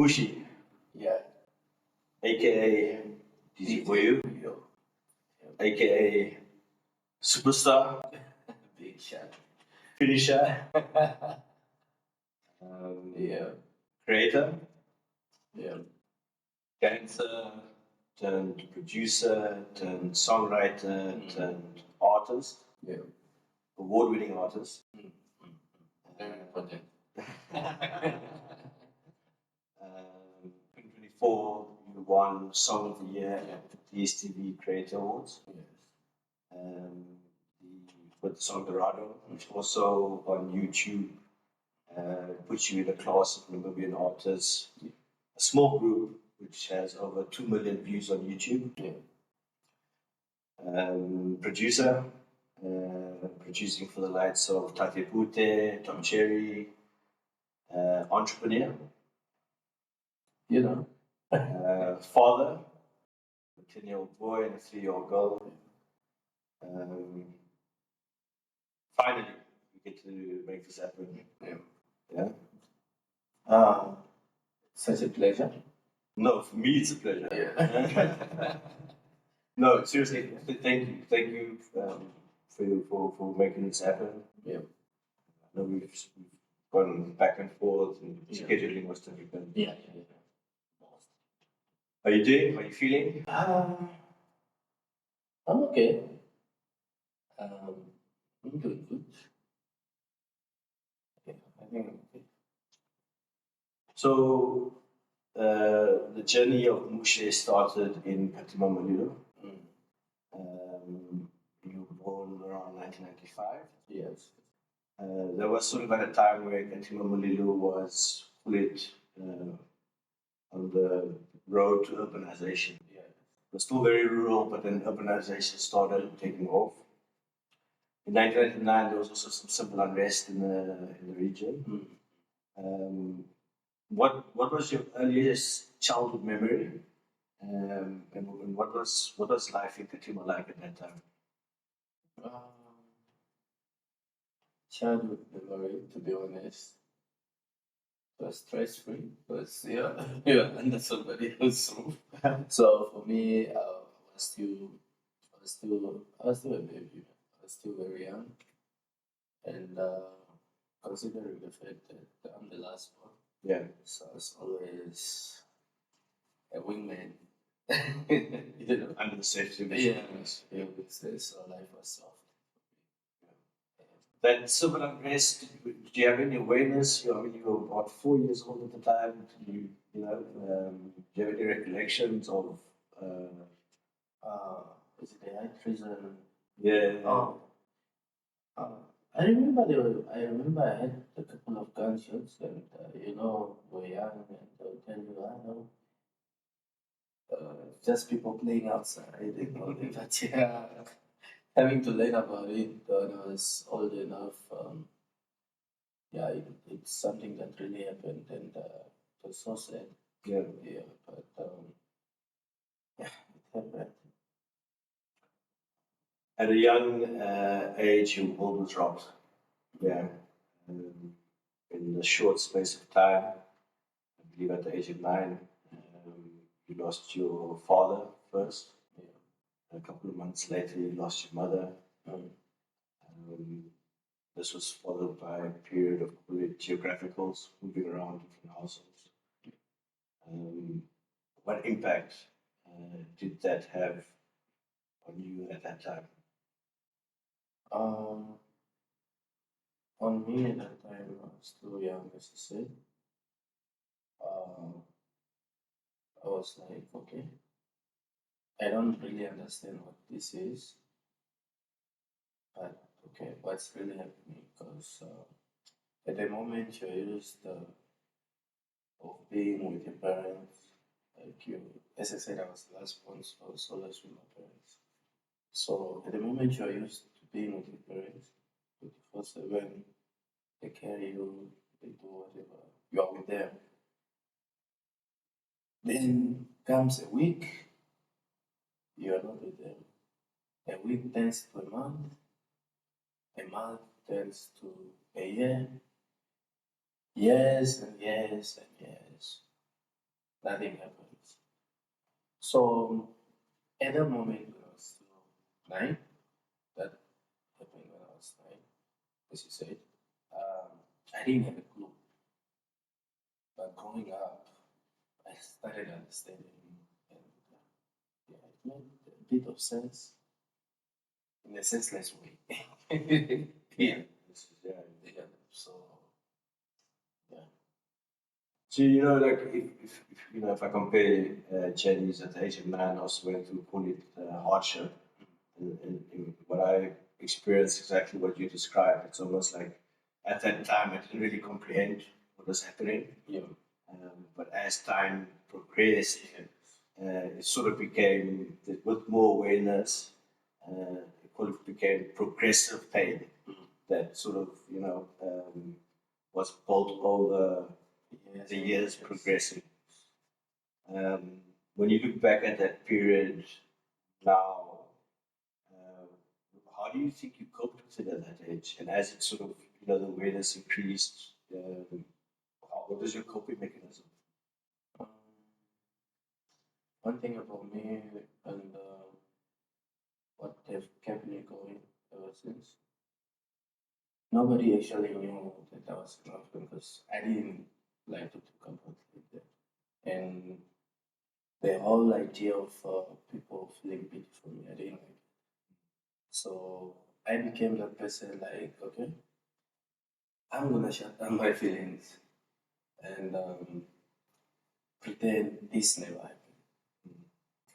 Mushi, Yeah. aka DJ Vuyo, aka Superstar, Big shot. Finisher, Yeah. Creator, Yeah. dancer, turned producer, turned songwriter, turned artist, Yeah. award-winning artist. Very important. 2024, you won Song of the Year at the DSTV Creator Awards. Yes. With the song Dorado, which also on YouTube puts you in a class of Namibian artists. A small group which has over 2 million views on YouTube. Yeah. Producer, producing for the likes of Tate Pute, Tom Cherry, entrepreneur, You know. father, a 10-year-old boy and a 3-year-old girl. Finally, we get to make this happen. Yeah. Such a pleasure. No, for me it's a pleasure. Yeah. No, seriously, thank you for making this happen. Yeah. I know we've gone back and forth, and scheduling was difficult. Yeah. How are you doing? How are you feeling? I'm okay. I'm doing good. Yeah, I think I'm okay. So, the journey of Mushe started in Patima Malilo. You were born around 1995. Yes. There was sort of at a time where Patima Malilo was split on the road to urbanization. Yeah. It was still very rural, but then urbanization started taking off. In 1999, there was also some civil unrest in the region. What was your earliest childhood memory, and what was life in Katima like at that time? Childhood memory, to be honest, was stress free because yeah, under somebody else's roof. So for me, I was still a baby. I was still very young, and considering the fact that I'm the last one, Yeah. so I was always a wingman. You know, Under the safety of yeah, so life was soft. That civil unrest, do you have any awareness? I mean, you were about 4 years old at the time. Do you have any recollections of? Is it the high treason? Yeah. Oh, I remember I remember I had a couple of gunshots, and we're young, and they'll tell you, I know, just people playing outside, but yeah, having to learn about it when I was old enough. Yeah, it's something that really happened, and it was so sad. Yeah. But yeah, it happened. At a young age, your world was rocked. Yeah. In a short space of time, I believe at the age of 9, you lost your father first. Yeah. A couple of months later, you lost your mother. This was followed by a period of geographicals, moving around different households. What impact did that have on you at that time? On me at that time, I was still young, as I said. I was like, okay, I don't really understand what this is, but okay, what's really happening? Because at the moment you're used of being with your parents, like you, as I said, I was the last one, so I was always with my parents. So at the moment you're used to being with your parents, 24/7, they carry you, they do whatever, you are with them. Then comes a week, you are not with them. A week turns to a month turns to a year, years and years and years. nothing happens. So at that moment when I was still 9, that happened when I was 9, as you said, I didn't have a clue. But growing up, I started understanding, and yeah, it made a bit of sense in a senseless way. Yeah, Yeah. yeah. So yeah, So like if I compare Chinese at the age of 9, also went through call it hardship, and what I experienced exactly what you described. It's almost like at that time I didn't really comprehend what was happening, yeah, but as time progressed, it sort of became with more awareness. It kind of became progressive pain that sort of was built over yes, the years yes. progressing. When you look back at that period now, uh, how do you think you coped with it at that age? And as it sort of, the awareness increased, what was your coping mechanism? Um, One thing about me and what have kept me going ever since. Nobody actually knew that I was an orphan because I didn't like to talk about it like that. And the whole idea of people feeling pity for me, I didn't like it. So I became that person like, okay, I'm gonna shut down my feelings and pretend this never happened.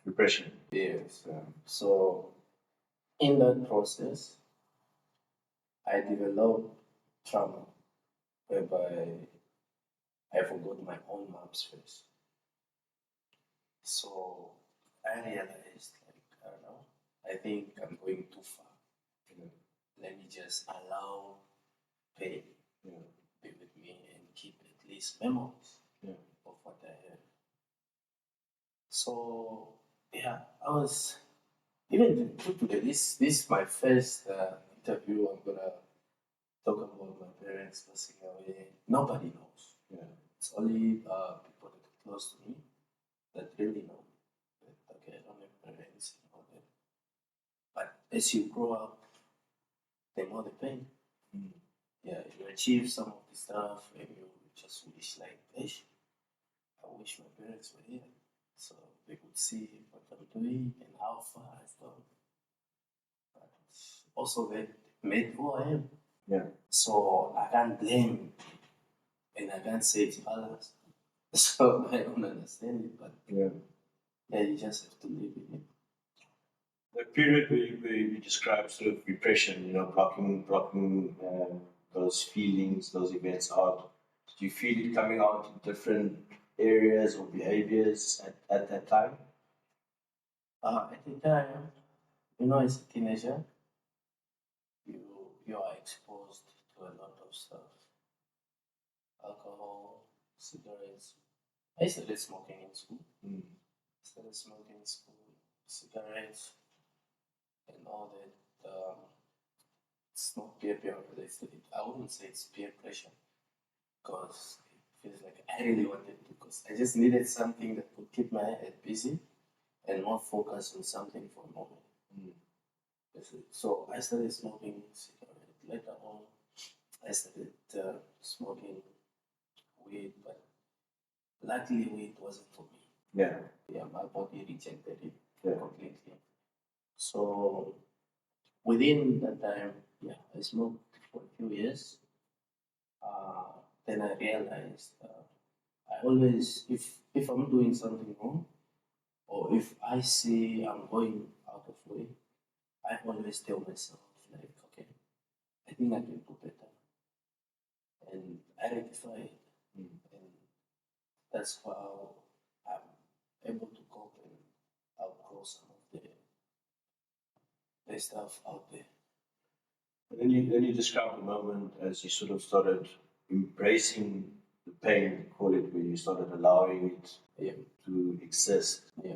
Repression. Yes. So in that process, I developed trauma whereby I forgot my own mom's face. So I realized, like, I don't know, I think I'm going too far. Let me just allow pain be with me and keep at least memories of what I had. So yeah, I was even to today. This is my first interview. I'm gonna talk about my parents passing away. Nobody knows. It's only people that are close to me that really know. That, okay, I don't have parents and all that. But as you grow up, the more the pain. Yeah, you achieve some of the stuff and you just wish like, hey, I wish my parents were here so they could see what I'm doing and how far I've gone. But also they made who I am. Yeah. So I can't blame and I can't say it's balance. So I don't understand it, but yeah, you just have to live with it. The period where you describe sort of repression, blocking those feelings, those events out. Do you feel it coming out in different areas or behaviors at that time? At the time, as a teenager, you you are exposed to a lot of stuff. Alcohol, cigarettes. I started smoking in school. Started smoking in school, cigarettes, and all that. It's not peer related. I wouldn't say it's peer pressure because it feels like I really wanted to. Because I just needed something that would keep my head busy and not focus on something for a moment. So I started smoking cigarette. Later on, I started smoking weed, but luckily weed wasn't for me. Yeah. Yeah, my body rejected it completely. So within that time, yeah, I smoked for a few years. Then I realized I always, if I'm doing something wrong, or if I see I'm going out of way, I always tell myself like, okay, I think I can do better, and I rectify it, and that's how I'm able to cope and outgrow some of the stuff out there. And then you described the moment as you sort of started embracing the pain, call it, when you started allowing it Yeah, to exist. yeah.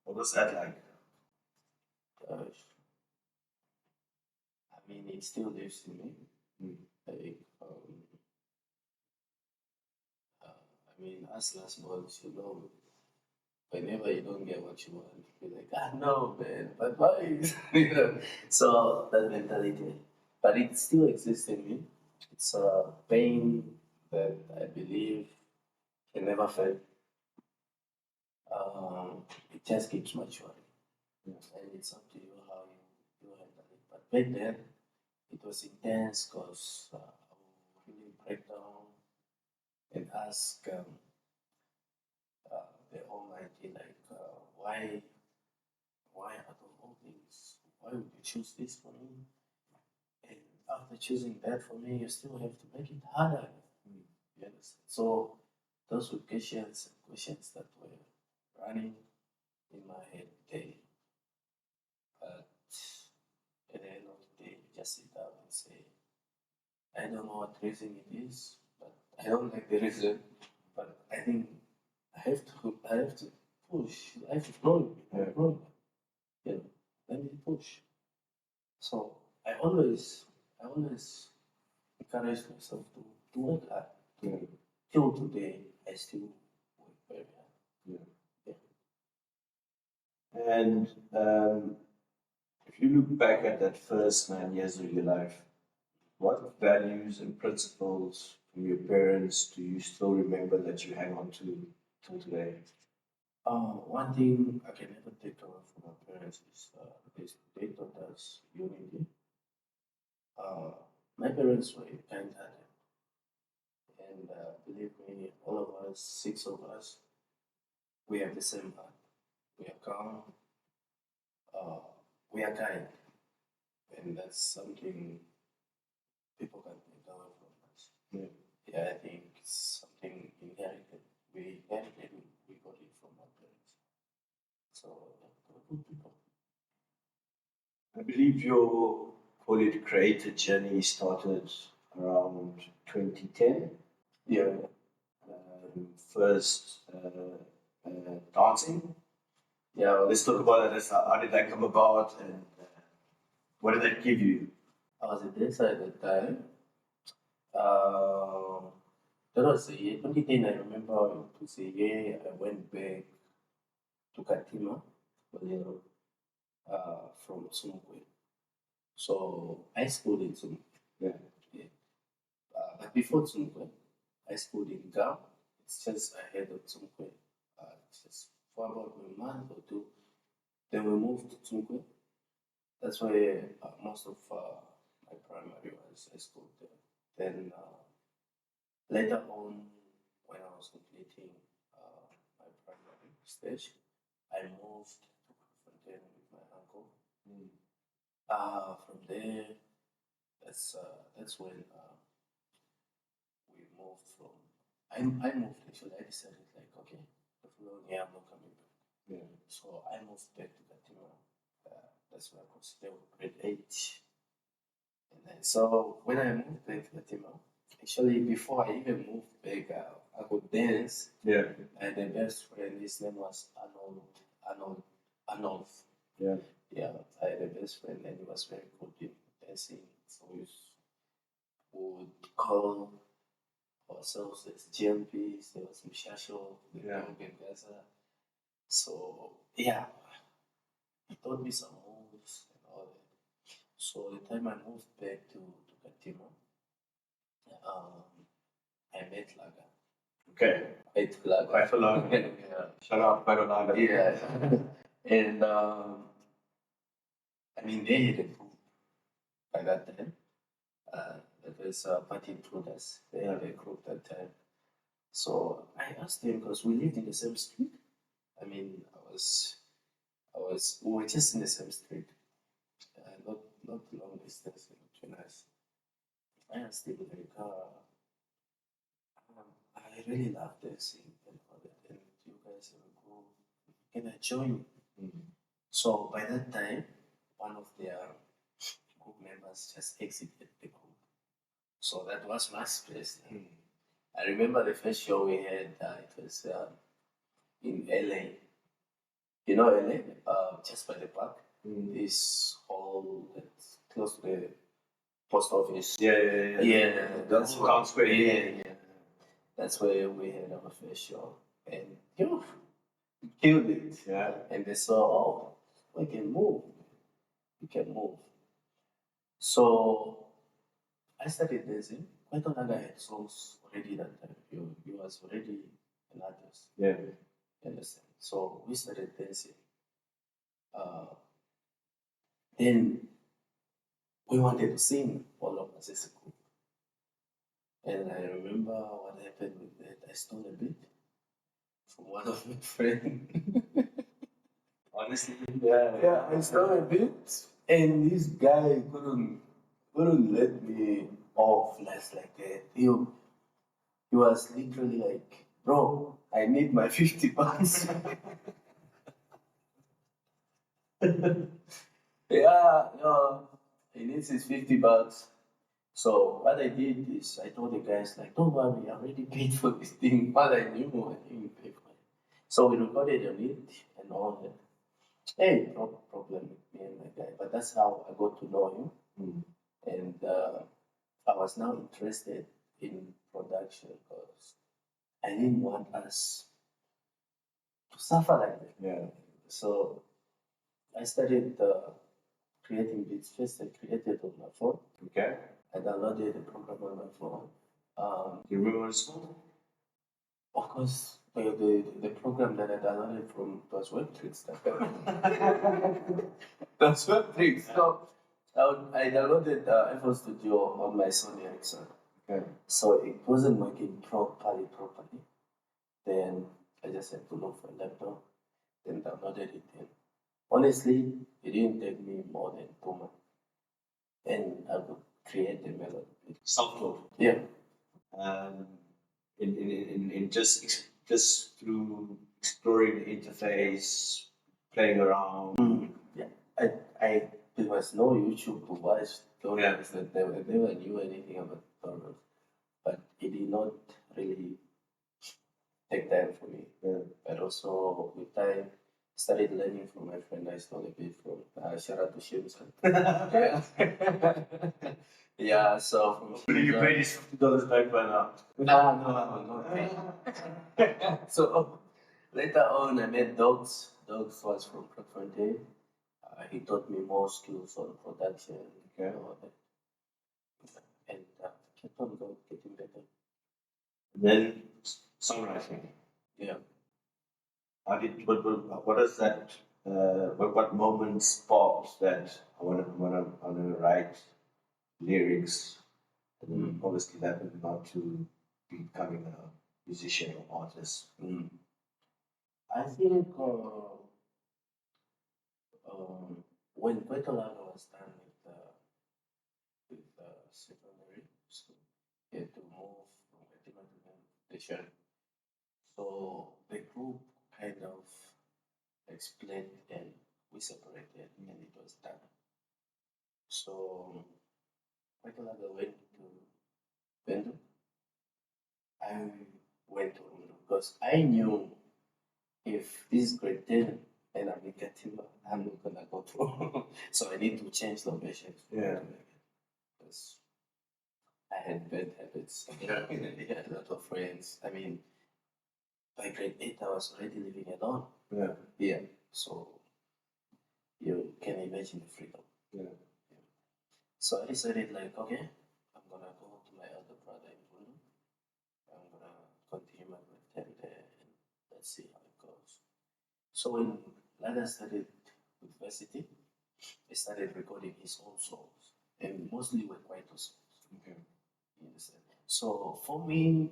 What was that like? Uh, I mean, it still lives in me. Like, I mean, as last months, whenever you don't get what you want, you're like, ah, no, man, but why? You know? So that mentality, but it still exists in me. It's a pain that I believe can never fade. It just keeps maturing, and it's up to you how you handle it. But back then, it was intense because I would really break down and ask the Almighty, like, why out of all things, why would you choose this for me? And after choosing that for me, you still have to make it harder. You understand? So those were questions that were running in my head daily. But at the end of the day, you just sit down and say, I don't know what reason it is, but I don't like the reason. But I think I have to push. I have to grow. Grow. You know, let me push. So I always encourage myself to work hard. Till today, I still work very hard. And if you look back at that first 9 years of your life, what values and principles from your parents do you still remember that you hang on to till today? One thing I can never take away from my parents is they taught us unity. Uh, my parents were kind-hearted, and believe me, all of us, six of us, we have the same heart. We are calm, uh, we are kind, and that's something people can take away from us. Yeah, I think it's something inherited. We inherited it, we got it from our parents. So, yeah, we're good people. I believe your call it creator journey started around 2010. Yeah. First dancing. Yeah, Let's talk about it. How did that come about, and what did that give you? I was a dancer at the time. That was the year 2010. I remember it was a year I went back to Katima, Bolero, from Sumukwe. So I schooled in Sumukwe. Yeah. But before Sumukwe, I schooled in Gao. It's just ahead of Sumukwe. Just for about a month or two. Then we moved to Sumukwe. That's where most of my primary was. I schooled there. Then later on, when I was completing my primary stage, I moved to confrontation with my uncle. From there, that's when we moved from. I moved actually. I decided like, okay, the following year I'm not coming back. So I moved back to Katima. That's what I consider grade 8. And then, so when I moved back to Katima, actually before I even moved back, I could dance. Yeah. And the best friend, his name was Arnold. Yeah. Yeah, I had a best friend and he was very good in dancing. So we would call ourselves as GMPs. There was Mishasho, the Young and Gaza. So yeah, he taught me some moves and all that. So the time I moved back to Katima, I met Laga. Okay. Quite a lot. Yeah. Shout out quite a lot. Yeah. And I mean, they had a group by that time. That was Party Intruders. They had a group that time. So I asked him because we lived in the same street. I mean, we were just in the same street, not long distance between us. I asked him like, I really love dancing and all that, and you guys have a group. Can I join you? So by that time, one of their group members just exited the group. So that was my space. I remember the first show we had, it was in LA. You know LA? Just by the park. This hall that's close to the post office. Yeah. That's Town Square. Yeah. That's where we had our first show. And killed it. Yeah. And they saw, oh, we can move. We can move. So I started dancing. Quite a lot had songs already that time. He was already an artist. Yeah. You understand? So we started dancing. Uh, then we wanted to sing all of us as a group. And I remember what happened with that. I stole a beat from one of my friends. Honestly. Yeah, I stole a beat, and this guy couldn't let me off like that. He was literally like, bro, I need my 50 bucks. Yeah, no, he needs his 50 bucks. So what I did is I told the guys like, don't worry, I already paid for this thing. What I knew, I didn't pay for it. So we recorded on it and all that. Hey, no problem with me and my guy. But that's how I got to know him. And I was now interested in production because I didn't want us to suffer like that. Yeah. So I started creating beats first. I created on my phone. Okay. I downloaded the program on my phone. Do you remember what it's called? Of course, the program that I downloaded from was Webtricks. That's Webtricks. So I downloaded FL Studio on my Sony Ericsson. Okay. So it wasn't working properly. Then I just had to look for a laptop, then downloaded it in. Honestly, it didn't take me more than 2 months. And I could create a melody. Self-taught. Yeah. Um, in just through exploring the interface, playing around. Yeah. I there was no YouTube to watch tutorials that I never knew anything about tutorials. But it did not really take time for me. Yeah. But also with time, started learning from my friend. I stole a bit from shout out to Shimson. Yeah, so from You paid his $50 back by now. no. So later on, I met Dogs. Dogs was from Confrontation. He taught me more skills on production. Okay. And all that. And kept on going, getting better. Then songwriting. Yeah. What is that? What moment sparked that I wanna write lyrics, and then obviously that would not to becoming a musician or artist. I think when Kwetolano was done with secondary school, he had to move from Fatima to foundation. So the group kind of explained and we separated and it was done. So Kwetolano went to Bendo. I went to Uno because I knew if this is grade 10 and I'm in Katima, I'm not gonna go through. So I need to change locations. Yeah. Because I had bad habits. Yeah. I had a lot of friends. I mean, by grade 8, I was already living alone. Yeah. Yeah. So you can imagine the freedom. Yeah. So I decided, like, okay, I'm gonna go to my elder brother in Vulu. I'm gonna continue my grade 10 there and let's see how it goes. So when Lada started university, I started recording his own songs, and mostly were Kwaito songs. Okay. You understand? So for me,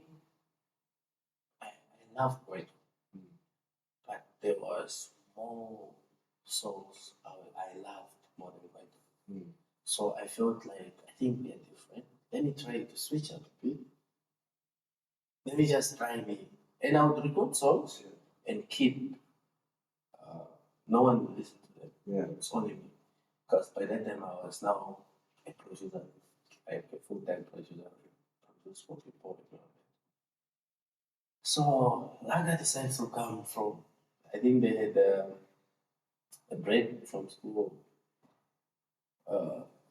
I love Kwaito, but there was more songs I loved more than Kwaito. So I felt like I think we are different. Let me try to switch up a bit. Let me just try me, and I would record songs and keep. No one will listen to them. Yeah. It's only me. Because by that time I was now a producer, like a full-time producer, produce for people. So Laga decided to come from, I think they had a break from school,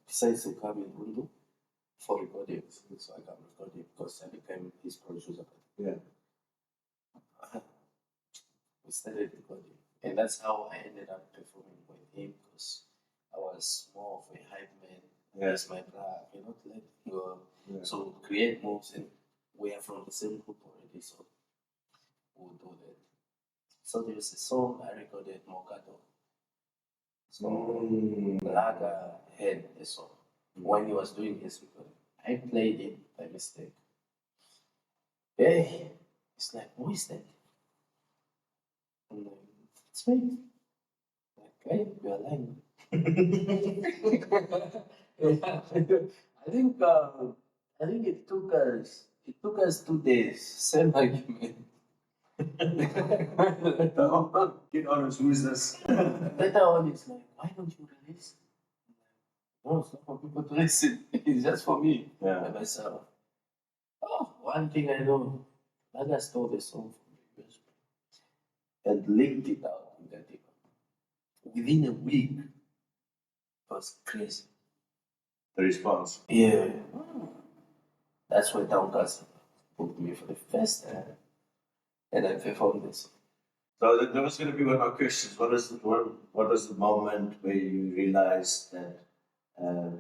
decided to come in Rundu for recordings. So I got recording because I became his producer. Yeah. we started recording, and that's how I ended up performing with him because I was more of a hype man. Yeah. He's my brother. I cannot let him go. Yeah. So create moves, and we are from the same group already, so we'll do that. So there's a song I recorded, Mokato. So Laga had a song when he was doing his recording. I played it by mistake. Hey, it's like, who is that? I'm like, it's me. Like, hey, you are lying. I think it took us 2 days. Same argument. Get honest, who is this? Later on, it's like, why don't you release? No, it's not for people to listen. It's just for me Yeah. by myself. Oh, one thing I know, Laga stole the song from the US and linked it out in that thing. Within a week, it was crazy. The response. Yeah. That's where Downcast booked me for the first time. And I performed this. So that was going to be one of my questions. What was the moment where you realized that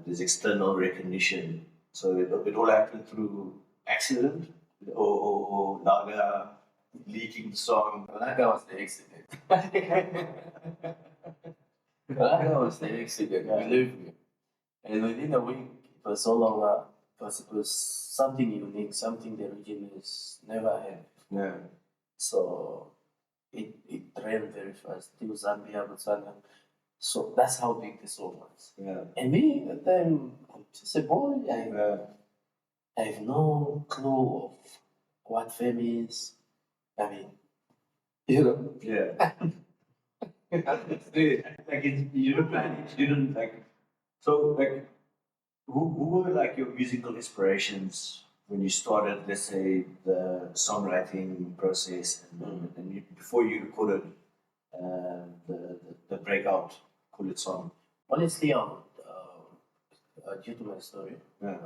there's external recognition? So it all happened through accident, or Naga leaking the song. Laga was the accident. Laga was the accident, believe me. And within a week, it was all over because it was something unique, something the region has never had. Yeah. So it ran very fast. It was Zambia, Botswana. So that's how big the song was. Yeah. And me, at the time, I'm just a boy. Yeah. I have no clue of what fame is. I mean, you know. Yeah. Like you didn't plan it. You didn't like. So like, who were like your musical inspirations when you started, let's say, the songwriting process, and you, before you recorded the breakout Cool It song? Honestly, due to my story, Yeah.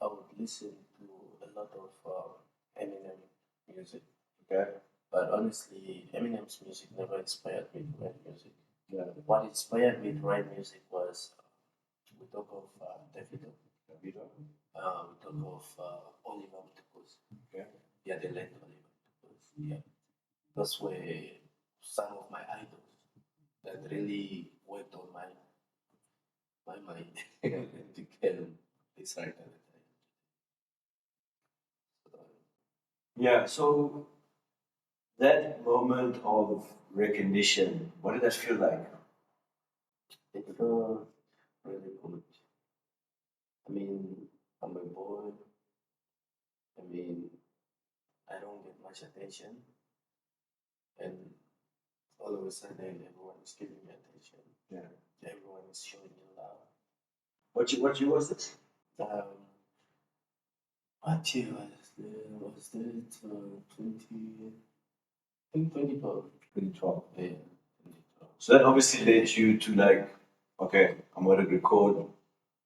I would listen to a lot of Eminem music. Okay. But honestly, Eminem's music never inspired me to write music. Yeah. What inspired me to write music was we talk of Davido. We talk of Oliver Mtukuz. Okay. Yeah, the late Oliver Mtukuz. Yeah, those were some of my idols that really worked on my mind and became this writer that I am. So, Yeah. So that moment of recognition, what did that feel like? it felt really good. I mean, I'm a boy. I mean, I don't get much attention, and all of a sudden, everyone is giving me attention. Yeah. Everyone is showing me love. What year was this? What year was there? Was it 20? I think 2012. 2012. Yeah, 2012. So that obviously led you to like, okay, I'm going to record,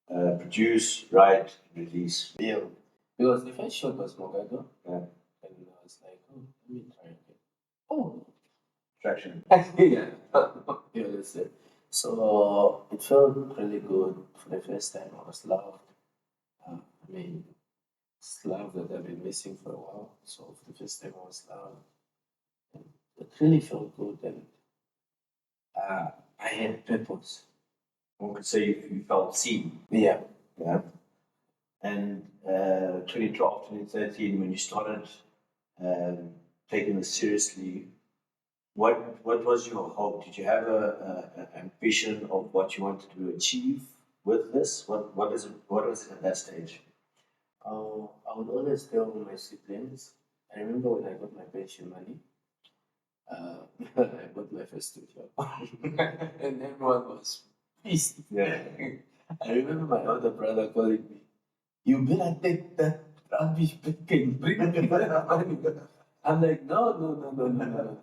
produce, write, release. Yeah, because the first shot was Mogago, Yeah. and I was like, oh, let me try again. Oh, Traction. yeah, yeah, that's it. So it felt really good for the first time. I was loved. I mean, it's love that I've been missing for a while. So for the first time, I was loved. And it really felt good, and I had purpose. One could say you felt seen. Yeah. Yeah. And 2012, 2013, when you started taking this seriously, what was your hope? Did you have a ambition of what you wanted to achieve with this? What was it at that stage? I would always tell my siblings. I remember when I got my pension money, I bought my first studio, and everyone was pissed. Yeah. I remember my older brother calling me, "You better take that rubbish back and bring me that money." I'm like, "No, no, no, no, no, no, no.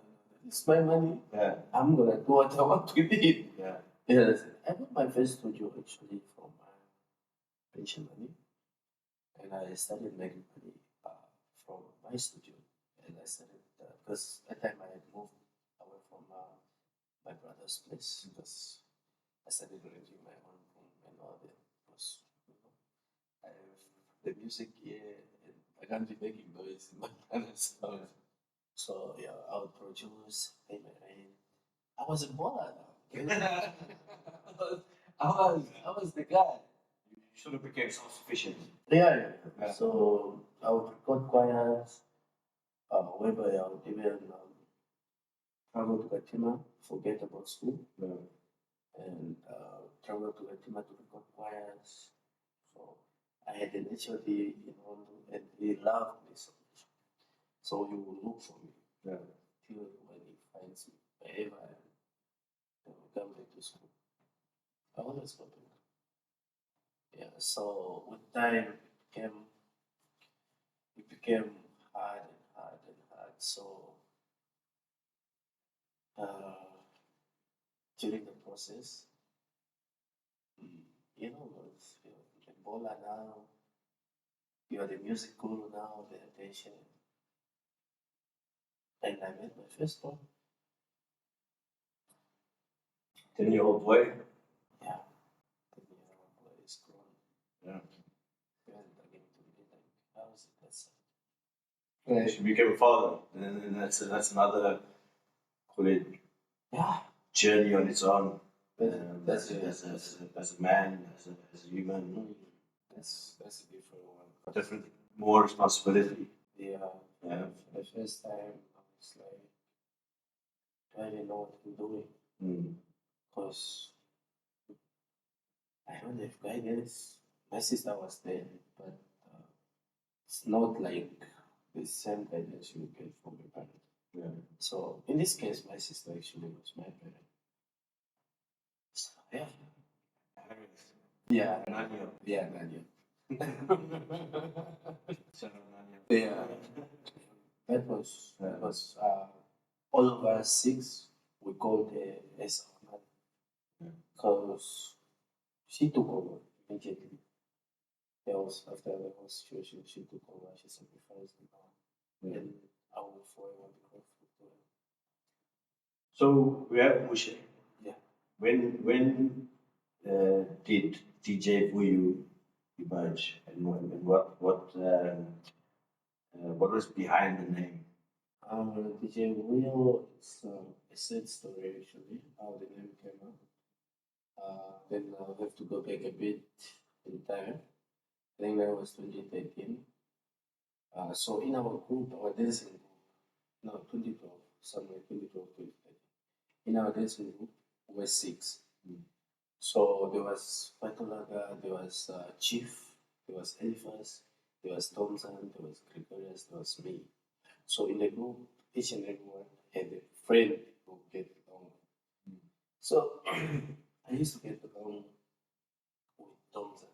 It's my money. Yeah. I'm gonna do what I want with it." Yeah. Yes, I got my first studio actually from my pension money, and I started making money from my studio. and I started because at that time I had moved away from my brother's place because I started renting my own room and all that. Because you know, I have the music here, and I can't be making noise in my brother's house. So yeah, I would produce, pay my rent. I was a baller now. I was the guy. You sort of became self-sufficient. Yeah, yeah. Yeah. So I would record choirs, whereby I would even travel to Gatima, forget about school, Yeah. and travel to Gatima to record choirs. So I had an HOD in London, and he loved me so much. So he would look for me Yeah. till when he finds me, wherever I am, he will come back to school. I always go back. Yeah, so with time it became hard and hard and hard. So uh, during the process, mm, you're the baller now, you're the music guru now, the attention, and I met my first one. 10-year-old boy. Yeah, the year boy is grown. Yeah. He wasn't talking to me like, how is it that's She became a father, and then that's another call it yeah, journey on its own. that's As a man, as a human, that's a different one. different, more responsibility. Yeah, Yeah. for the first time I was like, do I even know what I'm doing? Mm. Because I don't have guidance. My sister was there, but it's not like the same guidance you get from your parent. Yeah. So in this case, my sister actually was my parent. So, yeah. Yeah. Nanya. Yeah, Nadia. Shout out Nanya. Yeah. That was all of us six. We called her as our mother because she took over immediately. There was after the whole situation, she took over. She sacrificed and all. Yeah. And I will forever be grateful to her. So we have Mushe. Yeah. When did DJ Vuyo emerge, and what was behind the name? DJ Vuyo, it's a sad story actually, how the name came up. Then I'll have to go back a bit in time. I think that was 2013. So in our group, our dancing group, no, 2012, somewhere 2012, 2013. In our dancing group, we were six. So there was Patulaga, there was Chief, there was Eliphas, there was Thompson, there was Gregorius, there was me. So in the group, each and everyone had a friend who get along with. So I used to get along with Thompson.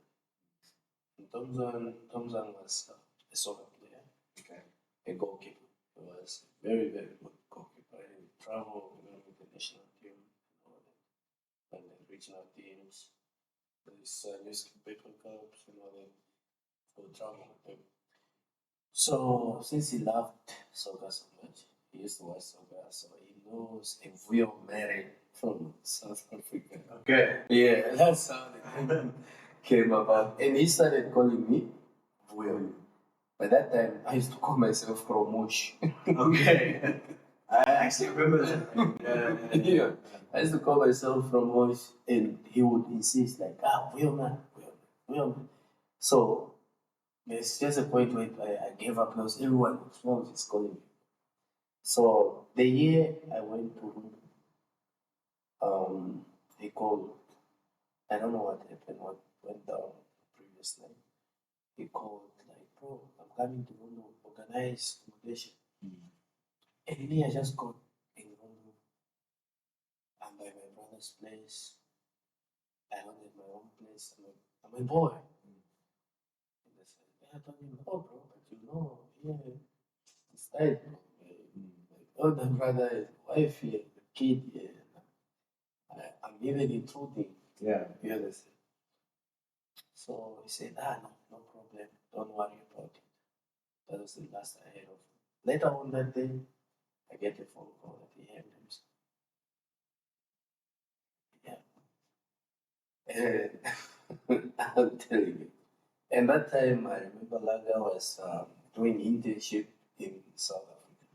And Thompson was a soccer player, Okay. a goalkeeper. He was a very, very good goalkeeper. He traveled with the national team and all that, and the regional teams. These newspaper clubs and all that. He would travel with them. So since he loved soccer so much, he used to watch soccer, so he knows a Vuyo Mary from South Africa. Okay. Yeah, that's how the name came about. And he started calling me Vuyo. By that time, I used to call myself Promosh. Okay. I actually remember that. Yeah, I used to call myself Promosh, and he would insist, like, Vuyo man, Vuyo man. So there's just a point where I gave up because everyone was just calling me. So the year I went to he called. I don't know what happened, what went down previous night. He called like, bro, I'm coming to London, organize accommodation. And me, I just got in London. I'm by my brother's place. I don't have my own place. I'm a boy. And they said, yeah, I told him, oh, bro, but you know, yeah, it's tight, bro. Like, older brother, wife here, kid here. I'm even intruding. Yeah. You understand? So he said, no problem. Don't worry about it. That was the last I heard of him. later on that day, I get a phone call that he had himself. Yeah. I'm telling you. And that time, I remember Laga was doing internship in South Africa.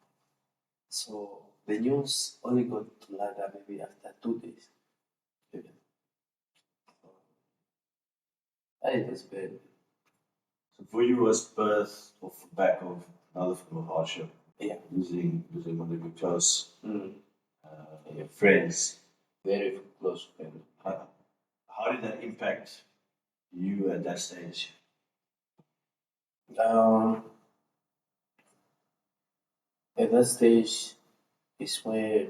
So the news only got to Laga maybe after 2 days. Even. It was bad. So for you, was birth off the back of another form of hardship, Yeah. losing one of your close Yeah. friends. Very close friend. How did that impact you at that stage? At that stage is where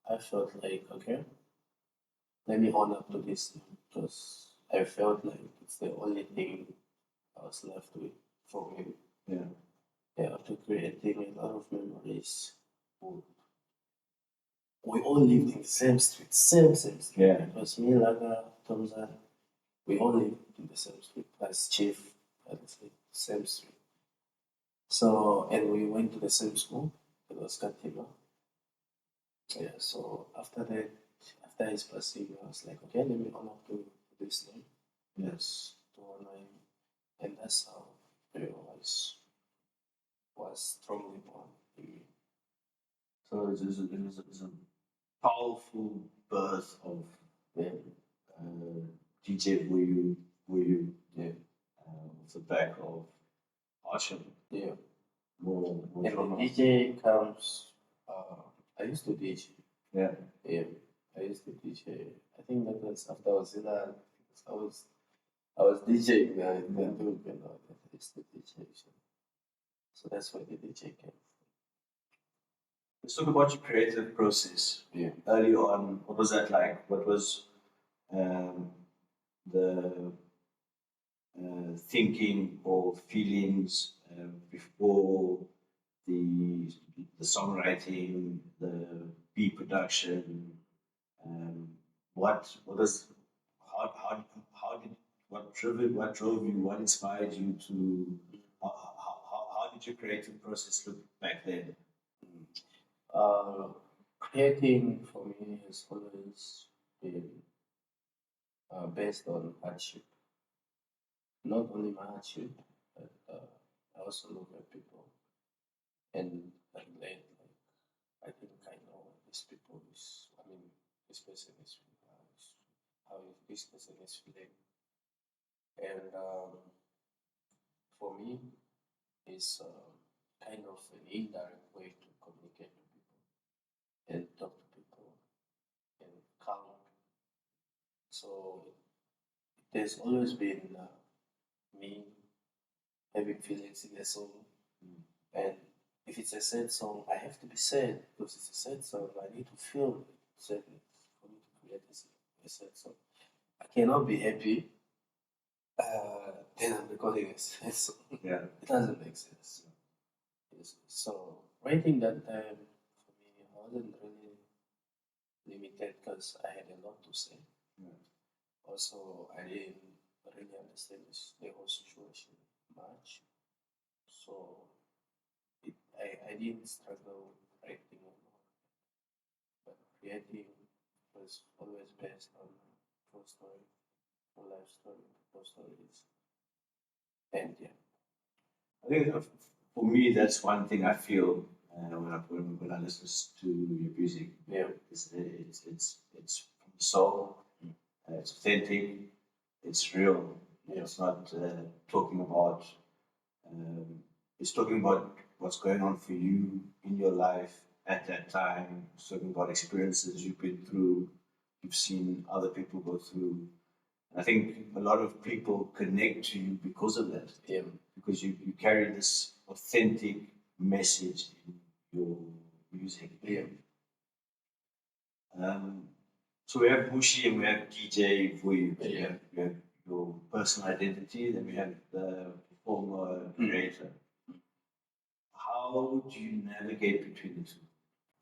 I felt like, okay, let me own up to this because I felt like it's the only thing I was left with from him. Yeah. Yeah, after creating a lot of memories. We all lived in the same street, same street. Yeah. It was me, Laga, Tomzan. We all lived in the same street, as chief, obviously, same street. So, and we went to the same school. It was Katiba. Yeah, so after that, after his passing, I was like, okay, let me honor to this name. Yes, to honor him. And that's how it was strongly born in me. So it was a powerful birth of DJ Vuyo, Yeah. off the back of hardship. Yeah. More And the trauma. DJ comes, I used to DJ. Yeah. Yeah, I used to DJ. I think that was after I was in that, I was DJing there in the group, you know, I used to DJ. So that's where the DJ came. Let's talk about your creative process. Yeah. Early on, what was that like? What was the thinking or feelings before the songwriting, the beat production? What is how did what drove you? What inspired you to? How did your creative process look back then? Creating for me has always been based on hardship. Not only my hardship, but I also look at people and relate. Like, I think I know these people is, I mean, this person is how this person is feeling. And for me, it's kind of an indirect way to communicate to people and talk to people and calm. So there's always been me having feelings in a song, and if it's a sad song, I have to be sad because it's a sad song. I need to feel sadness for me to create a sad song. I cannot be happy. Then I'm recording a sad song. Yeah. It doesn't make sense. Yes. So writing that time for me wasn't really limited because I had a lot to say. Yeah. Also, I didn't really understand the whole situation much. So I didn't struggle writing alone, but creating was always based on true story, true life story, true stories. And yeah. I think for me, that's one thing I feel when I listen to your music. Yeah. It's from the soul. It's authentic. It's real. Yeah. It's not talking about. It's talking about what's going on for you in your life at that time. It's talking about experiences you've been through. You've seen other people go through. I think a lot of people connect to you because of that. Yeah. Because you carry this authentic message in your music. Yeah. So we have Bushi and we have DJ Vuyo. Yeah. We have your personal identity, then we have the performer, creator. How do you navigate between the two?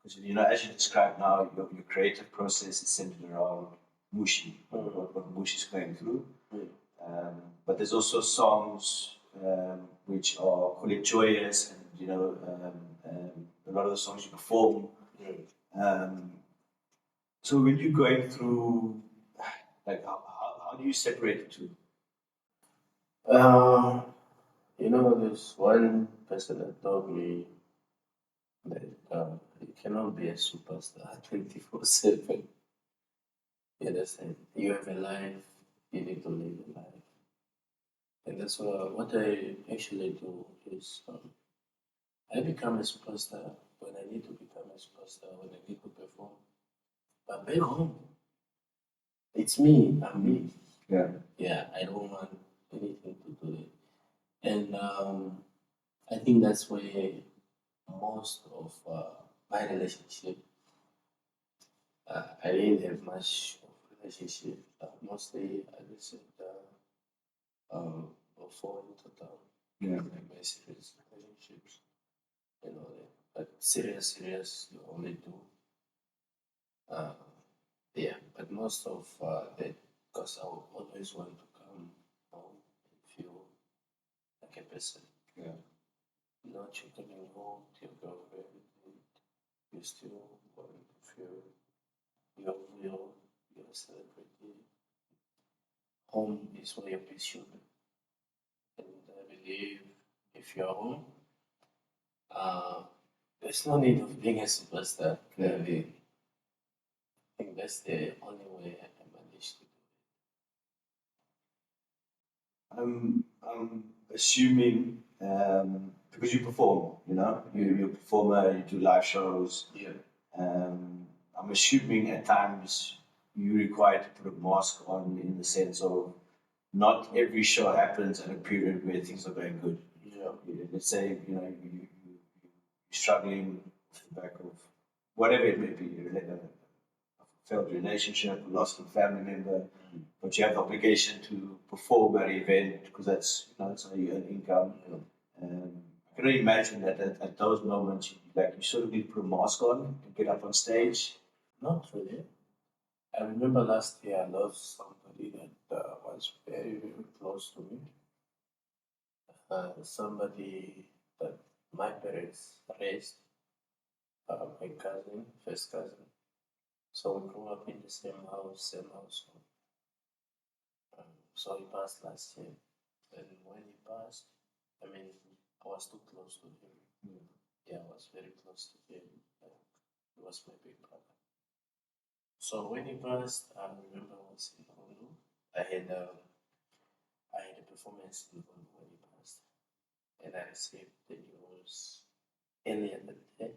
Because as you described now, your creative process is centered around Mushi, what Mushi is going through. But there's also songs which are call it joyous, and you know, a lot of the songs you perform. So when you're going through, like, how do you separate the two? You know, there's one person that told me that you cannot be a superstar 24/7. You understand? You have a life, you need to live a life. And that's what I actually do is I become a superstar when I need to become a superstar, when I need to perform. But back home, it's me, I'm me. Yeah. Yeah, I don't want anything to do with it. And I think that's where most of my relationship, I didn't have much of relationship. Mostly, I just said, four in total. Yeah. Like my serious relationships and all that. But serious, you only do. Uh, yeah, but most of that, because I would always want to come home and feel like a person. Yeah. Not you coming home to your girlfriend and you still want to feel you're real, you're a celebrity. Home is where your peace should be. And I believe if you're home, uh, there's no need of being a superstar. Yeah. I think that's the only way I managed to do I'm assuming because you perform, you know, you're a performer, you do live shows. it. Yeah. I'm assuming at times you're required to put a mask on in the sense of not every show happens at a period where things are going good. Yeah. Let's say, you know, you're struggling off the back of whatever it may be, a failed relationship, a loss of a family member, but you have the obligation to perform at an event because that's, you know, that's how you earn income. I can only imagine that at those moments, you sort of need to put a mask on and get up on stage. Not really. I remember last year I lost somebody that was very, very close to me. Somebody that my parents raised, my cousin, first cousin. So we grew up in the same house, same household. So he passed last year. And when he passed, I mean, I was too close to him. Yeah, I was very close to him. He was my big brother. So when he passed, I remember I was in Hondu. I had a performance in Hondu when he passed, and I received the news earlier that day.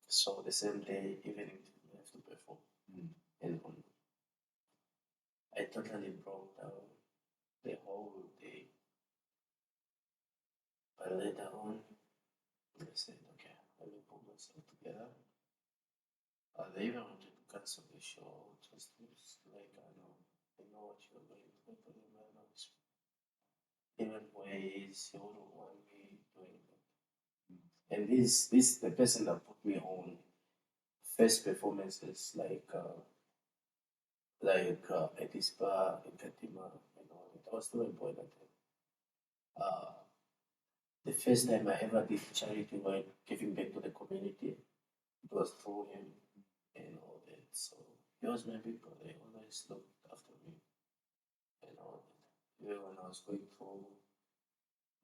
So the same day, evening, I have to perform in Hondu. I totally broke down the whole day. But later on, I said, okay, let me pull myself together. They even wanted to cancel the show, just like, I know what you're going through, but you might not even ways you wouldn't want me doing that. And this the person that put me on first performances at this bar in Katima and all that. I was still a boy that time. The first time I ever did charity work, giving back to the community, it was through him and all that. So he was my big brother. He always looked after me and all that. Even when I was going through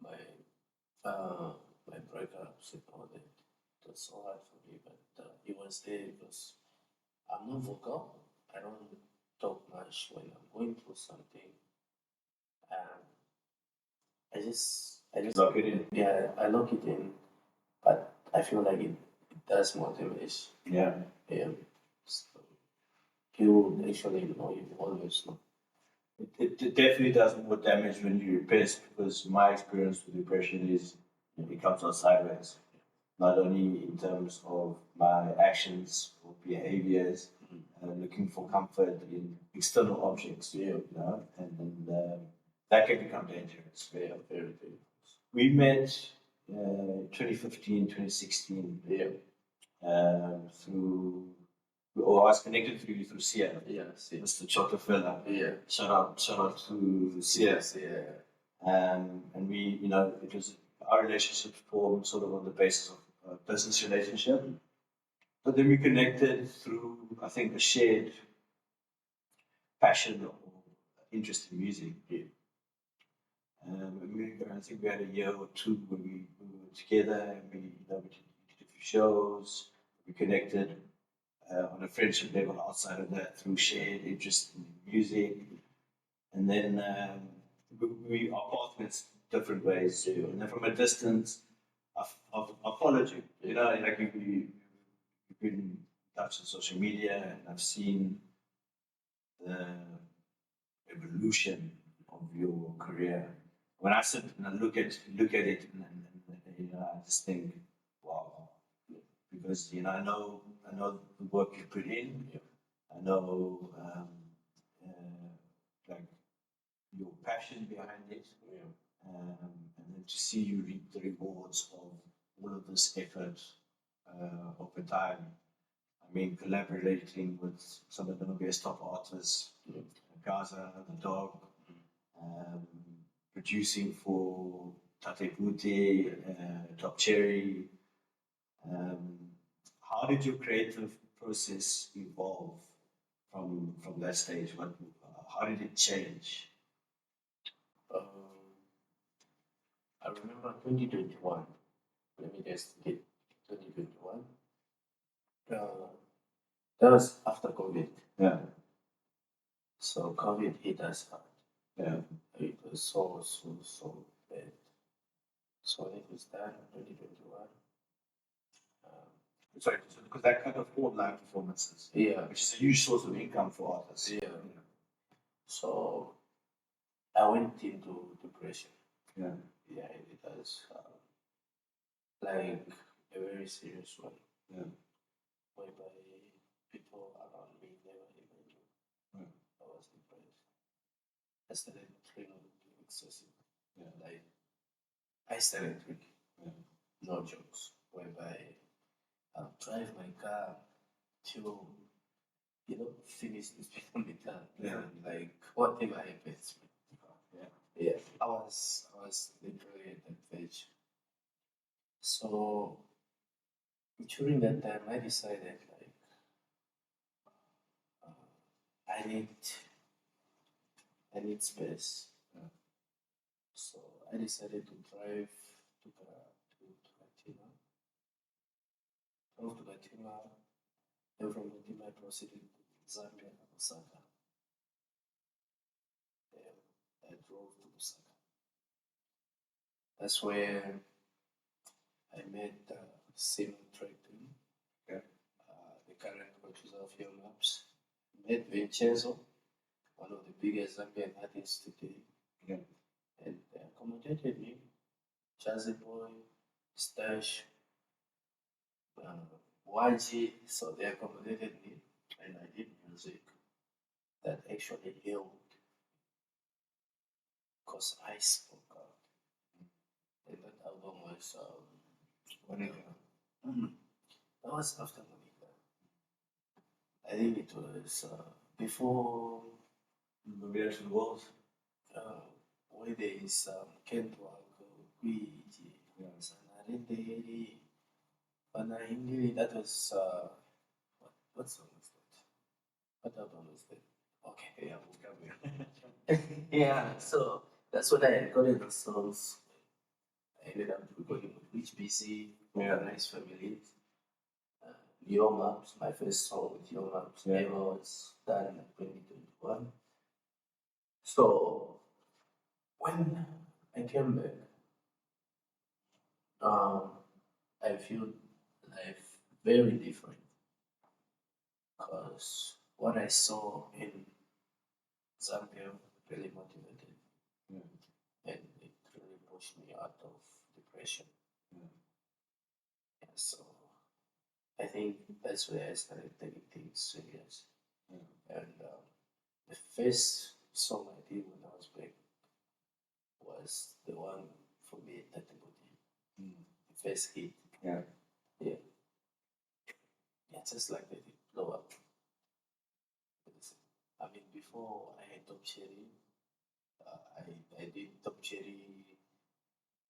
my my breakups and all that, it was so hard for me. But he was there because I'm not vocal. I don't talk much when I'm going through something. Um, I just Lock it in. yeah, I lock it in, but I feel like it does more damage. Yeah. Yeah. So you actually know, you always know. It definitely does more damage when you repress because my experience with depression is it comes out sideways. Not only in terms of my actions or behaviors, looking for comfort in external objects, you know, and that can become dangerous. Yeah, very dangerous. We met 2015, 2016 through, or I was connected through Sia. Yeah, see. Mr. Chocofella. Yeah. Shout out to Sia. Yeah. And we, you know, it was our relationship formed sort of on the basis of a business relationship. But then we connected through, I think, a shared passion or interest in music. I think we had a year or two where we were together and we did a few shows. We connected on a friendship level outside of that through shared interest in music. And then our paths went different ways. And then from a distance, I followed you. You know, like you've been in touch on social media, and I've seen the evolution of your career. When I sit and I look at it, and you know, I just think, wow, because you know, I know the work you put in. I know like your passion behind it, and then to see you reap the rewards of all of this effort over time. I mean, collaborating with some of the best top artists, Gaza, the Dog, um, producing for Tate Bute, Top Cherry. How did your creative process evolve from that stage? How did it change? Um, I remember 2021. Let me just get 2021. That was after COVID. Yeah, So COVID hit us hard. yeah, It was so bad. So when it was done, 2021. sorry, because that cut off all live performances, Yeah, which is a huge source of income for artists. yeah. So I went into depression. Yeah, Yeah, it was like a very serious one. yeah, Whereby people around me never even knew yeah, I was depressed. I started drinking excessive. yeah, Like I started drinking, yeah, no jokes. Whereby I'll drive my car till finish this kilometer. Yeah. And like whatever happens. yeah, Yeah, I was literally at that stage. So during that time, I decided like I need I need space. Yeah. So I decided to drive to Katima. Drove to Katima. Then from Katima, I proceeded to Zambia and Lusaka. Then I drove to Lusaka. That's where I met Simon Trayton, Okay. the current producer of Your Maps. Met Vincenzo, one of the biggest Zambian artists today, yeah, and they accommodated me. Jazzy Boy, Stash, YG, so they accommodated me, and I did music that actually helped because I spoke out. And that album was Monica. that was after Monica. I think it was before Maybe I should walls. uh, where there is Kent Walker, Luigi, Yeah. Sanarenderi, Panahingiri. That was what song was that? What album was that? Okay, yeah, we'll come here. Yeah, so that's when I recorded the songs. I ended up recording with Rich BC, Yeah. Nice Family. Your Maps, my first song with Your Maps Yeah. ever was done in 2021. So when I came back, I feel life very different because what I saw in Zambia really motivated Yeah. and it really pushed me out of depression. Yeah. Yeah, so I think that's where I started taking things serious. Yeah. And the first song I did when I was back was the one for me, Tate Bute, the first hit. Yeah. Yeah, yeah, just like that, it blew up. I mean, before I had Top Cherry, I did Top Cherry.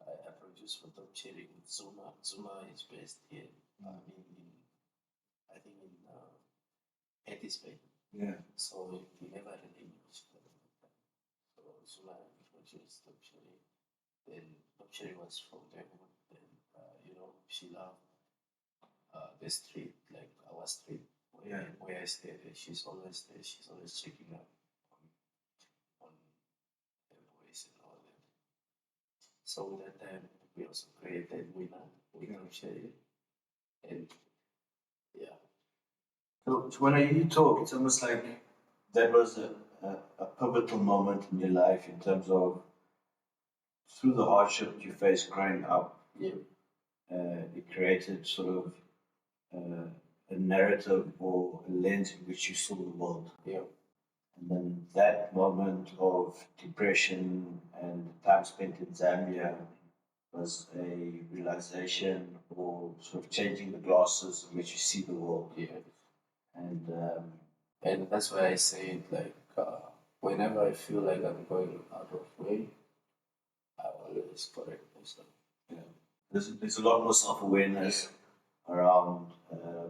I produced use for top sharing with Zuma. Zuma is based here. I think in Spain. Yeah. So we never really used for them. So Zuma introduced top sharing. Then top sharing was from the hood. Then she loved the street, like our street where I stay there. She's always there. She's always checking up on the boys and all that. So that time we also created Winner with top sharing. And yeah. So when you talk, it's almost like that was a pivotal moment in your life in terms of through the hardship you faced growing up. Yeah. It created sort of a narrative or a lens in which you saw the world. Yeah. And then that moment of depression and time spent in Zambia was a realization or sort of changing the glasses in which you see the world. Yeah. And that's why I say it like whenever I feel like I'm going out of way, I always correct myself. yeah, there's a lot more self-awareness around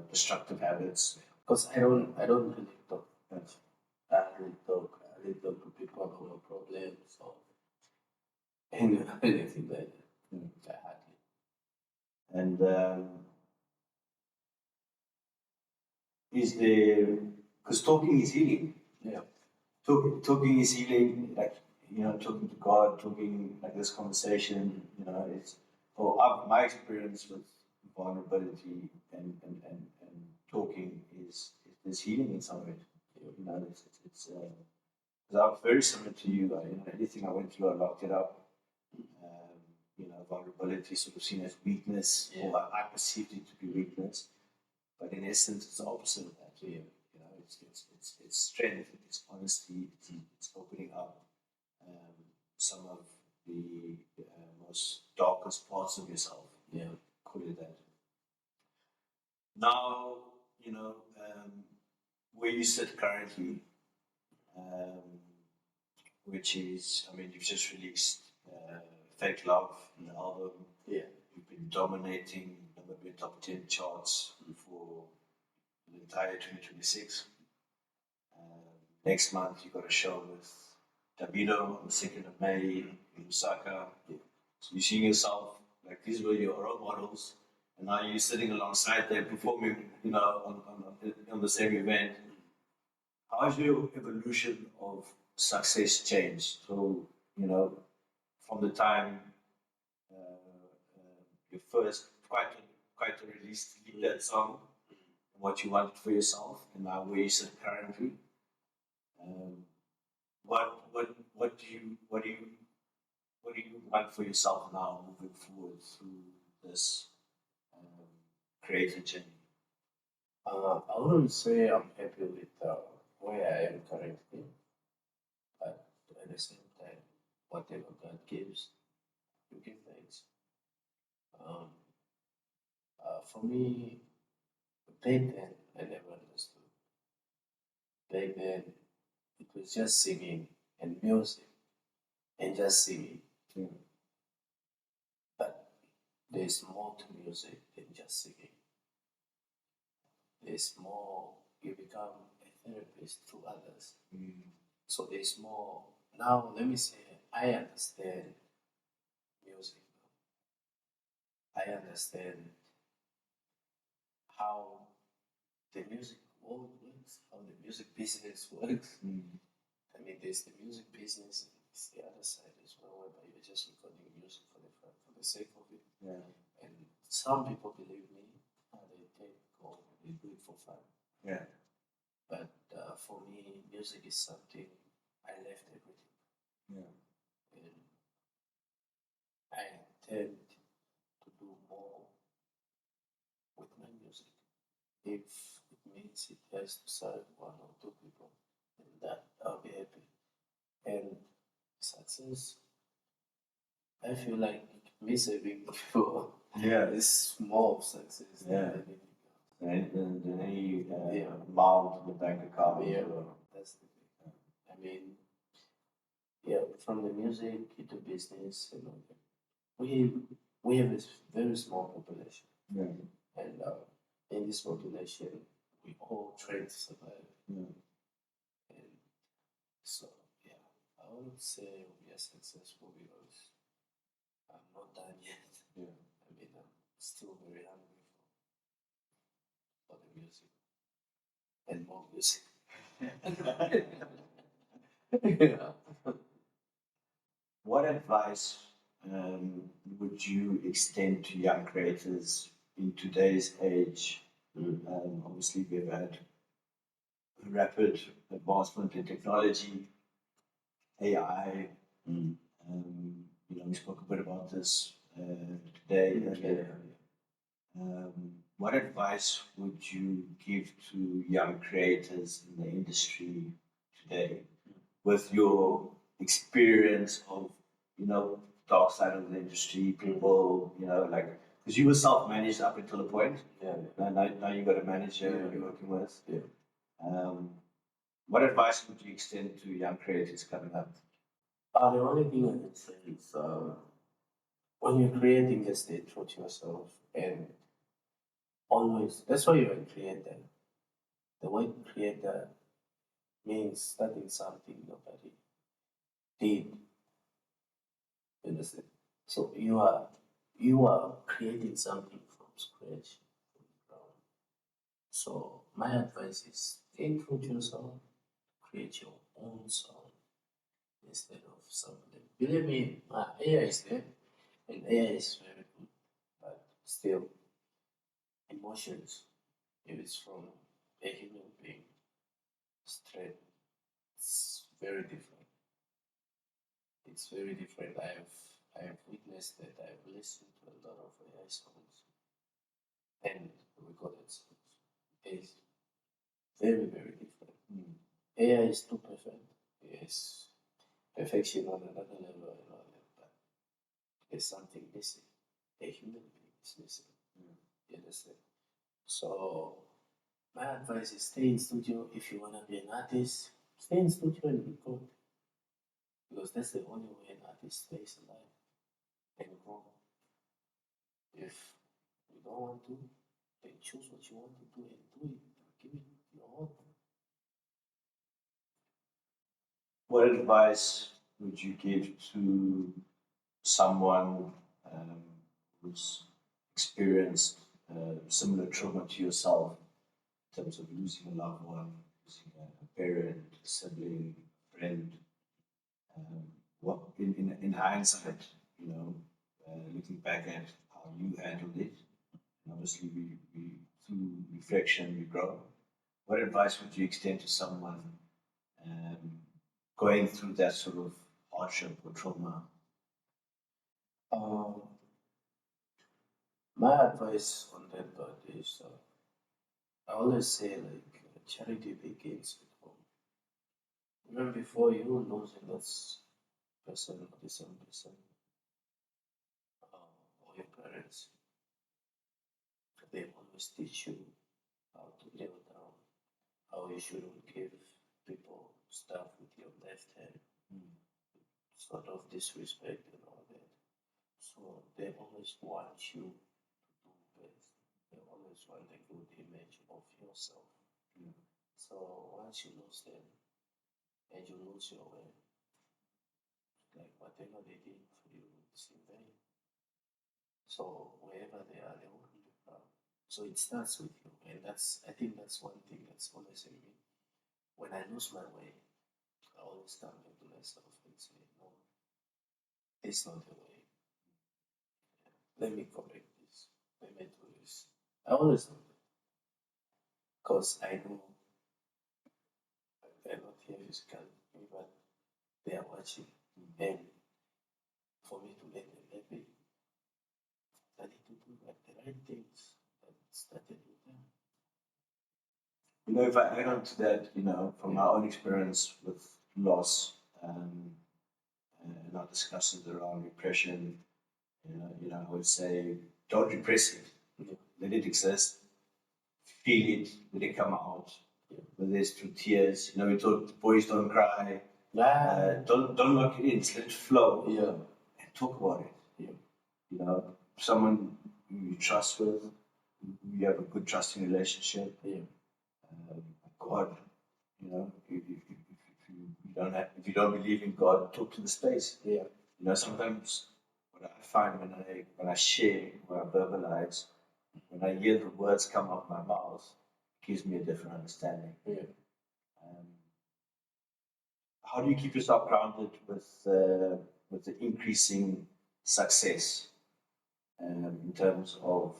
destructive habits. Because I don't really talk much. I really talk to people about problems or anything like that. I hardly. And is there, because talking is healing. Yeah. Talking is healing, like, talking to God, talking like this conversation, it's, my experience with vulnerability and talking is there's healing in some of it. It's because I'm very similar to you. Anything I went through, I locked it up. Vulnerability sort of seen as weakness, or I perceived it to be weakness, but in essence, it's the opposite of that. It's strength, it's honesty, it's opening up some of the most darkest parts of yourself. Yeah. Call it that. Now, where you sit currently, which is, you've just released Fake Love, the album. Yeah. You've been dominating the top 10 charts for the entire 2026. Next month, you got a show with Davido on the 2nd of May in Osaka. Yeah. So you see yourself, like these were your role models, and now you're sitting alongside them performing, on the same event. How has your evolution of success changed? So, from the time you first quite a release that song, what you wanted for yourself, and now where you sit currently. What do you want for yourself now moving forward through this creative journey? I wouldn't say I'm happy with where I am currently, but at the same time, whatever God gives, you give thanks. For me, back then, I never understood. Back then, it was just singing and music and just singing. But there's more to music than just singing. There's more, you become a therapist through others. So there's more. Now, let me say, I understand music. I understand how the music world works, how the music business works. There's the music business, and it's the other side as well, whereby you're just recording music for the sake of it. Yeah. And some people believe me, they take or they do it for fun. Yeah. But for me, music is something I left everything. Yeah. And I intend to do more with my music. If it means it has to serve one or two people, then that I'll be happy. And success, I feel like me saving people is small success than anything else. Than any amount in the bank account. Yeah, that's the thing. From the music to business and all that. we have a very small population, Yeah. and in this population, we all try to survive. Yeah. And so, yeah, I would say we are successful because I'm not done yet. Yeah. I mean, I'm still very hungry for the music and more music. Yeah. What advice would you extend to young creators in today's age? Obviously, we've had rapid advancement in technology, AI. We spoke a bit about this today. Yeah. What advice would you give to young creators in the industry today, with your experience of, dark side of the industry, people, like, because you were self-managed up until a point, Yeah. and now you've got a manager Yeah. you're working with. Yeah. What advice would you extend to young creators coming up? The only thing I can say is when you're creating, just stay true to yourself and always, that's why you're a creator. The word creator means starting something nobody did. You understand? So you are creating something from scratch. From the ground. So my advice is stay true to yourself, create your own sound instead of somebody. Believe me, AI is there and AI is very good, but still emotions, if it's from a human being straight, it's very different. It's very different. I have witnessed that. I've listened to a lot of AI songs and recorded songs. It's very, very different. AI is too perfect. Yes, perfection on another level and all that, but there's something missing. A human being is missing. You understand? So my advice is stay in studio if you wanna be an artist. Stay in studio and record because that's the only way an artist stays alive and grow. If you don't want to, then choose what you want to do and do it. Give it your all. What advice would you give to someone who's experienced similar trauma to yourself in terms of losing a loved one, losing a parent, a sibling, a friend? What in hindsight, looking back at how you handled it, and obviously we through reflection we grow. What advice would you extend to someone um, going through that sort of hardship or trauma? Um, my advice on that part is I always say like charity begins at home. Even before you losing that person or the same person or your parents, they always teach you how to live down, how you shouldn't give people stuff with your left hand, sort of disrespect and all that. So they always want you to do best. They always want a good image of yourself. So once you lose them and you lose your way, like whatever they did for you, it's in vain. So wherever they are, they won't be proud. So it starts with you, and I think that's one thing that's always in me. When I lose my way, I always come back to myself and say, no, this is not the way. Let me correct this. Let me do this. I always do that because I know they're not here physically, but they are watching. And for me to make them happy, I need to do like the right things that started with them. If I add on to that, from my own experience with loss, and our discussions around repression, I would say don't repress it. Yeah. Let it exist. Feel it. Let it come out. Whether it's through tears, we talk. Boys don't cry. Don't lock it in. Just let it flow. Yeah. And talk about it. Yeah. someone who you trust with, who you have a good trusting relationship. Yeah. God, if you don't believe in God, talk to the space. Yeah. Sometimes what I find when I share, when I verbalize, when I hear the words come out my mouth, it gives me a different understanding. Yeah. How do you keep yourself grounded with the increasing success in terms of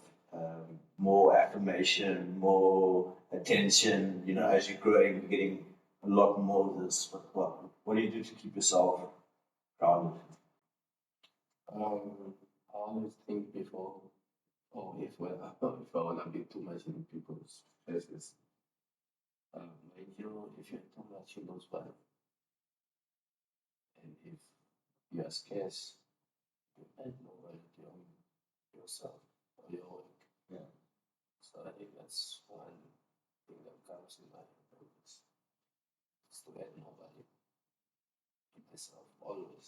more affirmation, more attention? As you're growing, you're getting a lot more of this. What do you do to keep yourself grounded? I always think before, if if I wanna be too much in people's faces, if you're too much in those vibe, and if you are scarce, you add more value to yourself or your work. Yeah. So I think that's one thing that comes in my head is to add more value to myself always.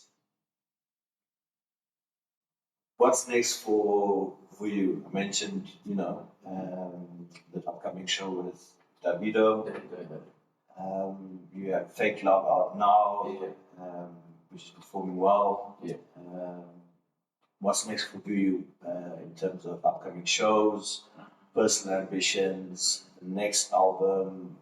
What's next for you? I mentioned, the upcoming show with Davido. You have Fake Love out now, which is performing well. Yeah. What's next for you in terms of upcoming shows, personal ambitions, the next album?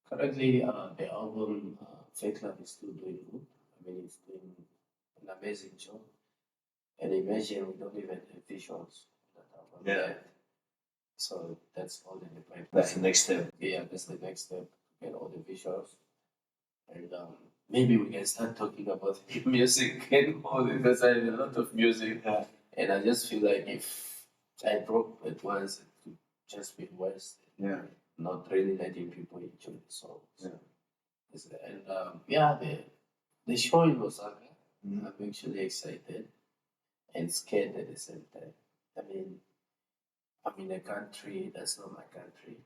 Currently, the album Fake Love is still doing good. I mean, it's doing an amazing job. And imagine we don't even have visuals on that album yet. So that's all in the pipeline. That's the next step. Yeah, that's the next step. Get all the visuals. And maybe we can start talking about music and all this, because I have a lot of music. And I just feel like if I drop it once, it could just be worse. Yeah. Not really letting people enjoy the songs. Yeah. And the show in Osaka, I'm actually excited and scared at the same time. I mean, I'm in a country that's not my country.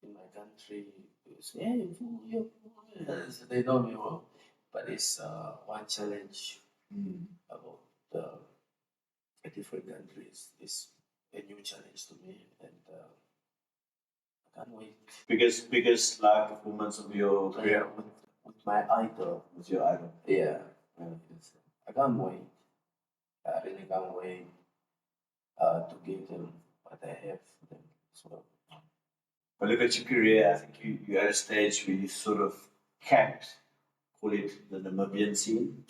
In my country, it's, hey, Vuyo, Vuyo. They know me well. But it's one challenge about the different countries. It's a new challenge to me, and I can't wait. Biggest live performance of your career? With my idol. With your idol? Yeah. I can't wait. I really can't wait to give them what I have for them as well. But look at your career, I think you at a stage where you sort of capped, call it the Namibian scene.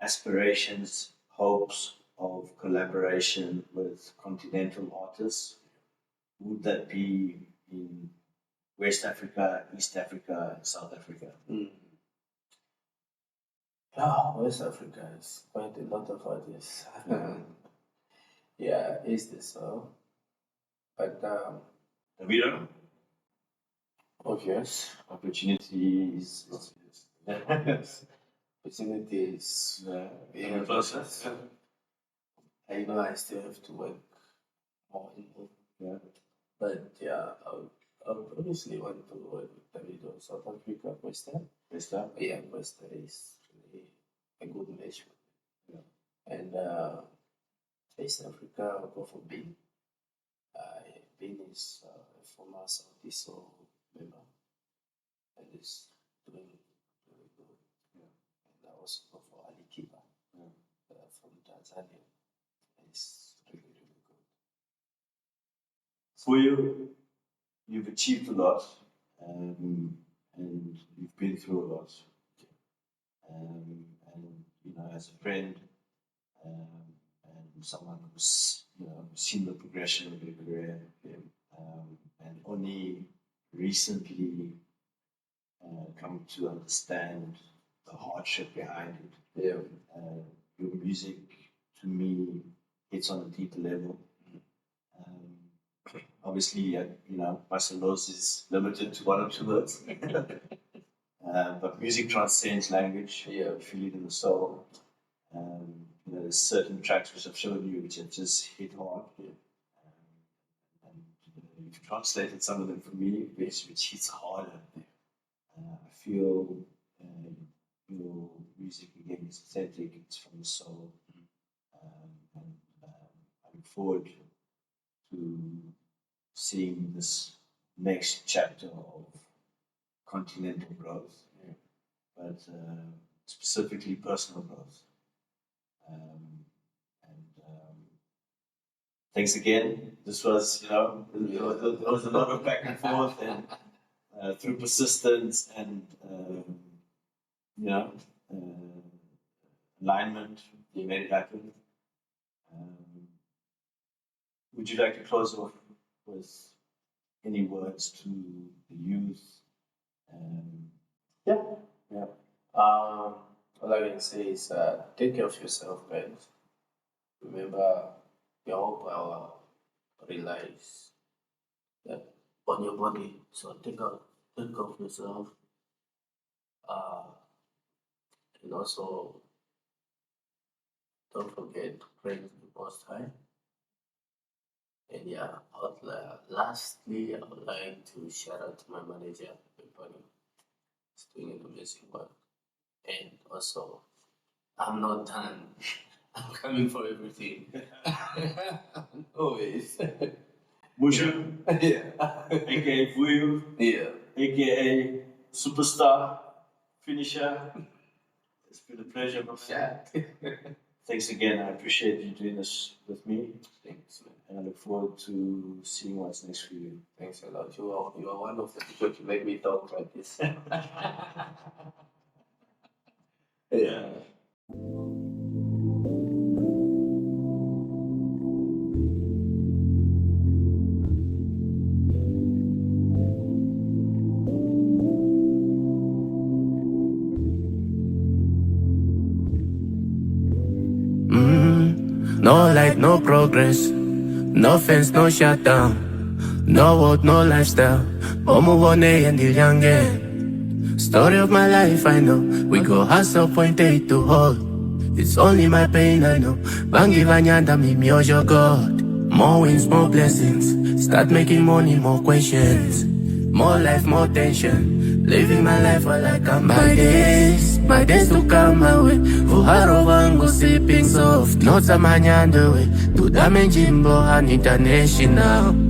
Aspirations, hopes of collaboration with continental artists. Would that be in West Africa, East Africa, and South Africa? Yeah, West Africa is quite a lot of artists. Yeah, East is so. But Davido? obvious. Opportunities. Opportunities In the process. I know I still have to work more in it. Yeah. But yeah, I would obviously want to work with Davido, South Africa, Western. Western? Yeah, Western is really a good match. Yeah. And East Africa, I'll go for Bean. Bean is a former Southeast Soul member and is doing really good. Yeah. And I also go for Ali Kiba from Tanzania. It's really, really good. For you, you've achieved a lot, and you've been through a lot. And as a friend, and someone who's seen the progression of your career, and only recently come to understand the hardship behind it. Yeah. Your music, to me, hits on a deeper level. Obviously, my syllabus is limited to one or two words. But music transcends language. Yeah. You feel it in the soul. There's certain tracks which I've shown you which have just hit hard. And you've translated some of them for me, which hits harder. I feel your music again is authentic, it's from the soul. And I look forward to seeing this next chapter of continental growth, but specifically personal growth. Thanks again. This was, there was a lot of back and forth, and through persistence and alignment, we made it happen. Would you like to close off with any words to the youth? Yeah. All I can say is take care of yourself, guys. Remember, your whole power relies on your body. So take care of yourself. And also, don't forget to pray to the Most High. And lastly, I would like to shout out to my manager, Pepani. He's doing an amazing work. And also, I'm not done. I'm coming for everything. Always. Mushu, Yeah. aka Vuyo, Yeah. aka Superstar, Finisher. It's been a pleasure, my friend. Yeah. Thanks again. I appreciate you doing this with me. Thanks, man. And I look forward to seeing what's next for you. Thanks a lot. You are one of the people to make me talk like this. Yeah. No light, no progress. No fence, no shutdown. No work, no lifestyle. Omubone and the young story of my life, I know. We go hustle, point A to hold. It's only my pain, I know. Bangi vanyanda mi miojo God. More wins, more blessings. Start making money, more questions. More life, more tension. Living my life while I come. My days to come my way. Vuharo vangu sipping soft. Not a manyando way. To damage Jimbo and international.